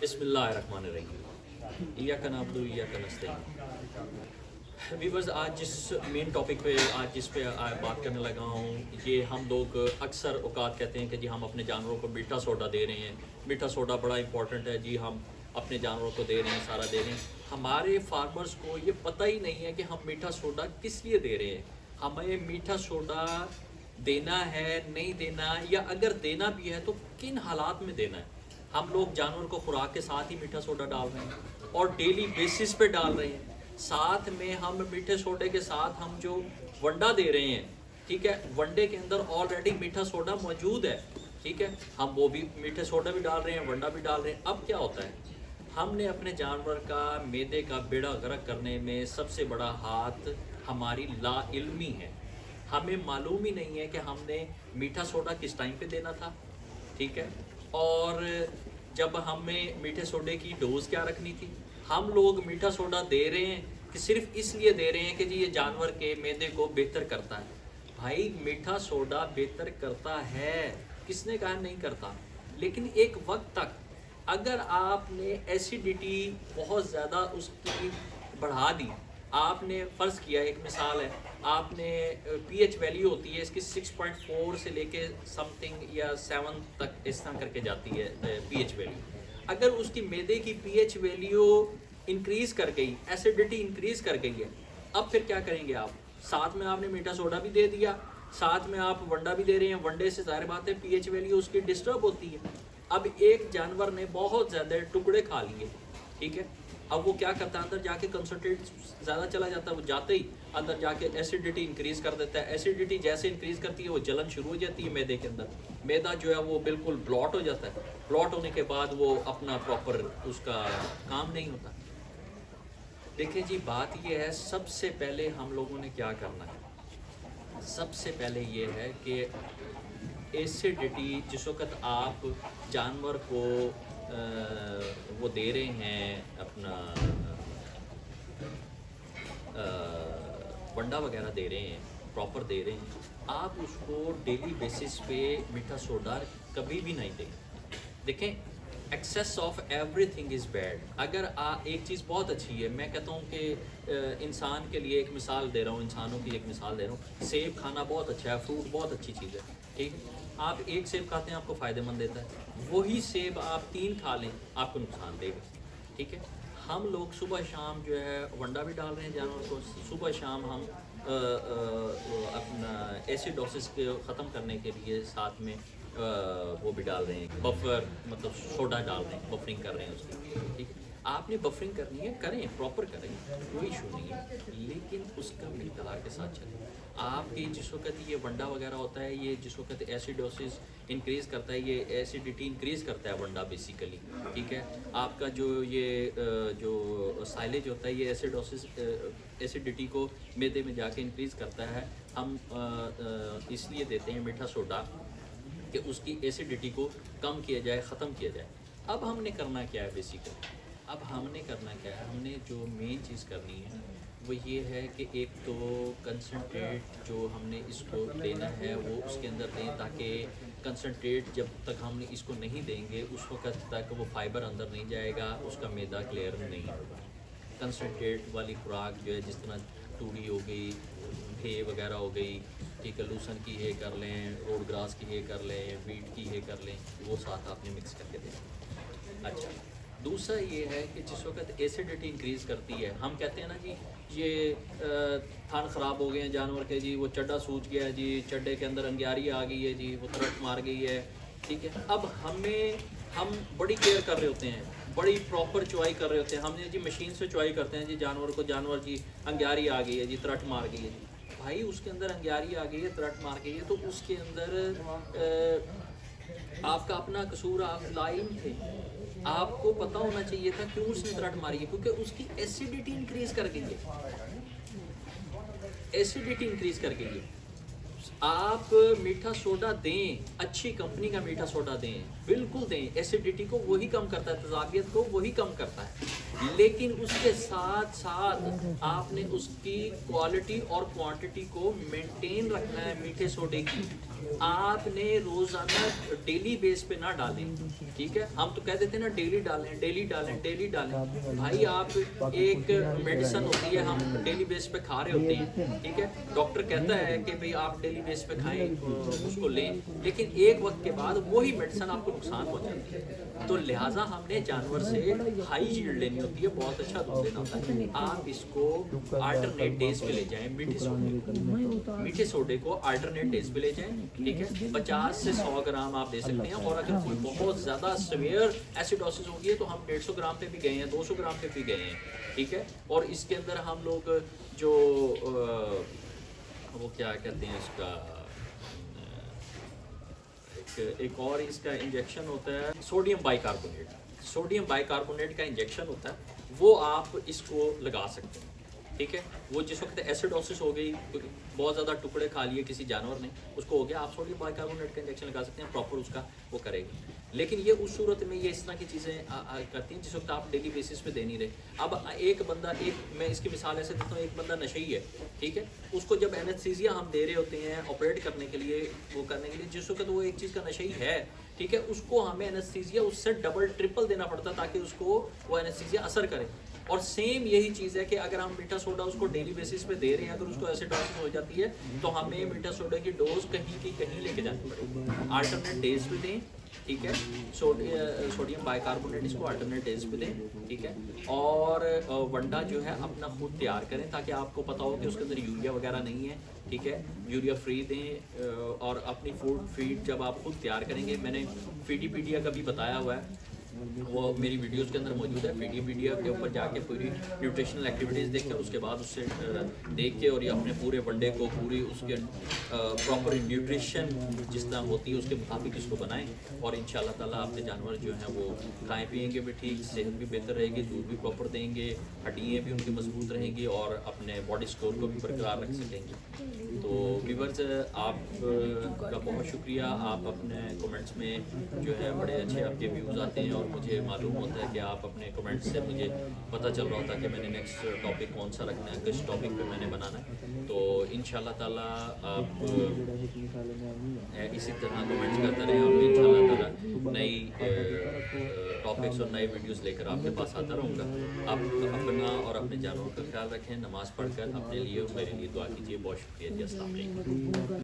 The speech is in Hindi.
बिस्मिल्लाहिर्रहमानिर्रहीम इय्याका नअबुदु व इय्याका नस्तईन। व्यूअर्स, आज जिस मेन टॉपिक पे जिस पे बात करने लगा हूँ, ये हम लोग अक्सर औकात कहते हैं कि जी हम अपने जानवरों को मीठा सोडा दे रहे हैं। मीठा सोडा बड़ा इंपॉर्टेंट है जी, हम अपने जानवरों को दे रहे हैं, सारा दे रहे हैं। हमारे फार्मर्स को ये पता ही नहीं है कि हम मीठा सोडा किस लिए दे रहे हैं। हमें मीठा सोडा देना है, नहीं देना, या अगर देना भी है तो किन हालात में देना है। हम लोग जानवर को खुराक के साथ ही मीठा सोडा डाल रहे हैं और डेली बेसिस पे डाल रहे हैं। साथ में हम मीठे सोडे के साथ हम जो वंडा दे रहे हैं, ठीक है, वंडे के अंदर ऑलरेडी मीठा सोडा मौजूद है, ठीक है, हम वो भी मीठे सोडा भी डाल रहे हैं, वंडा भी डाल रहे हैं। अब क्या होता है, हमने अपने जानवर का मैदे का बेड़ा गर्क करने में सबसे बड़ा हाथ हमारी लाइल्मी है। हमें मालूम ही नहीं है कि हमने मीठा सोडा किस टाइम पे देना था, ठीक है, और जब हमें मीठे सोडे की डोज क्या रखनी थी। हम लोग मीठा सोडा दे रहे हैं कि सिर्फ इसलिए दे रहे हैं कि जी ये जानवर के मैदे को बेहतर करता है। भाई, मीठा सोडा बेहतर करता है, किसने कहा नहीं करता, लेकिन एक वक्त तक अगर आपने एसिडिटी बहुत ज़्यादा उसकी बढ़ा दी, आपने फ़र्ज़ किया, एक मिसाल है, आपने पीएच वैल्यू होती है इसकी 6.4 से लेके समथिंग या 7 तक इस तरह करके जाती है पीएच वैल्यू। अगर उसकी मैदे की पीएच वैल्यू इंक्रीज़ कर गई, एसिडिटी इंक्रीज़ कर गई है, अब फिर क्या करेंगे आप। साथ में आपने मीठा सोडा भी दे दिया, साथ में आप वंडा भी दे रहे हैं। वंडे से ज़ाहिर बात है पीएच वैल्यू उसकी डिस्टर्ब होती है। अब एक जानवर ने बहुत ज़्यादा टुकड़े खा लिए, ठीक है, अब वो क्या करता है, अंदर जाके कंसनट्रेट ज़्यादा चला जाता है, वो जाते ही अंदर जाके एसिडिटी इंक्रीज़ कर देता है। एसिडिटी जैसे इंक्रीज़ करती है वो जलन शुरू हो जाती है मैदे के अंदर। मैदा जो है वो बिल्कुल ब्लॉट हो जाता है। ब्लॉट होने के बाद वो अपना प्रॉपर उसका काम नहीं होता। देखिए जी, बात ये है, सबसे पहले हम लोगों ने क्या करना है, सबसे पहले ये है कि एसिडिटी जिस वक्त आप जानवर को वो दे रहे हैं, अपना वंडा वगैरह दे रहे हैं, प्रॉपर दे रहे हैं, आप उसको डेली बेसिस पे मीठा सोडा कभी भी नहीं दें। देखें, excess of everything is bad. अगर एक चीज़ बहुत अच्छी है, मैं कहता हूँ कि इंसान के लिए एक मिसाल दे रहा हूँ, इंसानों की एक मिसाल दे रहा हूँ। सेब खाना बहुत अच्छा है, फ्रूट बहुत अच्छी चीज़ है, ठीक है। आप एक सेब खाते हैं, आपको फ़ायदेमंद देता है। वही सेब आप 3 खा लें, आपको नुकसान देगा, ठीक है। हम लोग सुबह शाम जो है वंडा भी डाल रहे हैं जानवर को, सुबह शाम हम अपना एसिडोसिस को ख़त्म करने के लिए साथ में वो भी डाल रहे हैं, बफर मतलब सोडा डाल रहे हैं, बफरिंग कर रहे हैं उसकी, ठीक है। आपने बफरिंग करनी है, करें, प्रॉपर करें, कोई इशू नहीं है, लेकिन उसका मिकदार के साथ चलें। आपकी जिस वक्त ये वंडा वगैरह होता है, ये जिस वक्त एसिडोसिस इंक्रीज़ करता है, ये एसिडिटी इंक्रीज़ करता है वंडा बेसिकली, ठीक है। आपका जो ये जो साइलेज होता है, ये एसिडोसिस एसिडिटी को मैदे में जाके इंक्रीज़ करता है। हम इसलिए देते हैं मीठा सोडा कि उसकी एसिडिटी को कम किया जाए, ख़त्म किया जाए। अब हमने करना क्या है बेसिकली, अब हमने करना क्या है, हमने जो मेन चीज़ करनी है वो ये है कि एक तो कंसनट्रेट जो हमने इसको देना है वो उसके अंदर दें, ताकि कंसनट्रेट जब तक हमने इसको नहीं देंगे उस वक्त तक वो फाइबर अंदर नहीं जाएगा, उसका मैदा क्लियर नहीं होगा। कंसनट्रेट वाली खुराक जो है, जिस तरह तूड़ी हो गई, हे वगैरह हो गई, ठीक है, लूसन की हे कर लें, रोड ग्रास की हे कर लें, वीट की हे कर लें, वो साथ आपने मिक्स करके दें। अच्छा, दूसरा ये है कि जिस वक्त एसिडिटी इंक्रीज़ करती है, हम कहते हैं ना जी ये थान ख़राब हो गए हैं जानवर के, जी वो चड्डा सूज गया है, जी चड्डे के अंदर अंग्यारी आ गई है, जी वो तरट मार गई है, ठीक है। अब हम बड़ी केयर कर रहे होते हैं, बड़ी प्रॉपर चुवाई कर रहे होते हैं, हमने जी मशीन से चुवाई करते हैं जी जानवर को, जानवर जी अंग्यारी आ गई है, जी तरट मार गई है, जी भाई उसके अंदर अंग्यारी आ गई है, तरट मार गई है, तो उसके अंदर आपका अपना कसूर, आप लाइम थे, आपको पता होना चाहिए था क्यों उसने तरट मारी है, क्योंकि उसकी एसिडिटी इंक्रीज़ कर गई है, एसिडिटी इंक्रीज़ कर गई है। आप मीठा सोडा दें, अच्छी कंपनी का मीठा सोडा दें, बिल्कुल दें, एसिडिटी को वही कम करता है, तेजाबियत को वही कम करता है, लेकिन उसके साथ साथ आपने उसकी क्वालिटी और क्वांटिटी को मेंटेन रखना है। मीठे सोडे की आपने रोज़ाना डेली बेस पे ना डालें, ठीक है। हम तो कह देते हैं ना डेली डालें, डेली डालें, डेली डालें। भाई आप एक मेडिसिन होती है, हम डेली बेस पे खा रहे होते हैं, ठीक है। डॉक्टर कहता है कि भाई आप डेली बेस पे खाएं, उसको लें, लेकिन एक वक्त के बाद वही मेडिसिन आपको नुकसान पहुंचाती है। तो लिहाजा हमने जानवर से हाई यील्ड लेनी होती है, बहुत अच्छा दूध लेना होता है। आप इसको अल्टरनेट डेज पे ले जाएं, मीठे सोडे को अल्टरनेट डेज पे ले जाएं, ठीक है। 50 से 100 ग्राम आप दे सकते हैं, और अगर कोई बहुत ज़्यादा सीवियर एसिडोसिस होगी है तो हम 150 ग्राम पे भी गए हैं, 200 ग्राम पे भी गए हैं, ठीक है। और इसके अंदर हम लोग जो वो क्या कहते हैं इसका, एक और इसका इंजेक्शन होता है सोडियम बाइकार्बोनेट। सोडियम बाइकार्बोनेट का इंजेक्शन होता है, वो आप इसको लगा सकते हैं, ठीक है। वो जिस वक्त एसिडोसिस हो गई, बहुत ज़्यादा टुकड़े खा लिए किसी जानवर ने, उसको हो गया, आप सोडियम बाइकार्बोनेट का इंजेक्शन लगा सकते हैं, प्रॉपर उसका वो करेगी। लेकिन ये उस सूरत में ये इस तरह की चीज़ें करती हैं जिस वक्त आप डेली बेसिस पे दे नहीं रहे। अब एक बंदा, मैं इसकी मिसाल ऐसे देता हूँ, एक बंदा नशेई है, ठीक है। उसको जब एनेस्थीसिया हम दे रहे होते हैं ऑपरेट करने के लिए, वो करने के लिए, जिस वक्त वो एक चीज़ का नशेई है, ठीक है, उसको हमें एनेस्थीसिया उससे डबल ट्रिपल देना पड़ता ताकि उसको वो एनेस्थीसिया असर करे। और सेम यही चीज़ है कि अगर हम मीठा सोडा उसको डेली बेसिस पे दे रहे हैं, अगर उसको एसिडोसिस हो जाती है तो हमें मीठा सोडा की डोज कहीं की कहीं लेके जानी पड़ेगी। अल्टरनेट डेज पे दें, ठीक है। सोडियम बाइकार्बोनेट इसको अल्टरनेट डेज पे दें, ठीक है। और वंडा जो है अपना खुद तैयार करें ताकि आपको पता हो कि उसके अंदर यूरिया वगैरह नहीं है, ठीक है। यूरिया फ्री दें। और अपनी फीड जब आप खुद तैयार करेंगे, मैंने फीडीपीडिया का भी बताया हुआ है, वो मेरी वीडियोस के अंदर मौजूद है। फीडीपीडिया के ऊपर जाके पूरी न्यूट्रिशनल एक्टिविटीज़ देख कर उसके बाद उससे देख के और ये अपने पूरे वनडे को पूरी उसके प्रॉपर न्यूट्रिशन जिस तरह होती है उसके मुताबिक इसको बनाएं, और इंशाल्लाह ताला आपके जानवर जो हैं वो खाएँ पिएंगे भी ठीक, सेहत भी बेहतर रहेगी, दूध भी प्रॉपर देंगे, हड्डियाँ भी उनकी मजबूत रहेंगी और अपने बॉडी स्कोर को भी बरकरार रख सकेंगे। तो व्यूअर्स आप का बहुत शुक्रिया, आप अपने कमेंट्स में जो है बड़े अच्छे आपके व्यूज़ आते हैं और मुझे मालूम होता है कि आप अपने कमेंट्स से मुझे पता चल रहा होता है कि मैंने नेक्स्ट टॉपिक कौन सा रखना है, किस टॉपिक पे मैंने बनाना है। तो इंशाल्लाह ताला आप इसी तरह कमेंट्स करते रहें और मैं इंशाल्लाह ताला नई टॉपिक्स और नए वीडियोस लेकर आपके पास आता रहूँगा। आप अपना और अपने जानवरों का ख्याल रखें, नमाज़ पढ़कर अपने लिए और मेरे लिए दुआ कीजिए। बहुत शुक्रिया जी, अस्सलाम वालेकुम।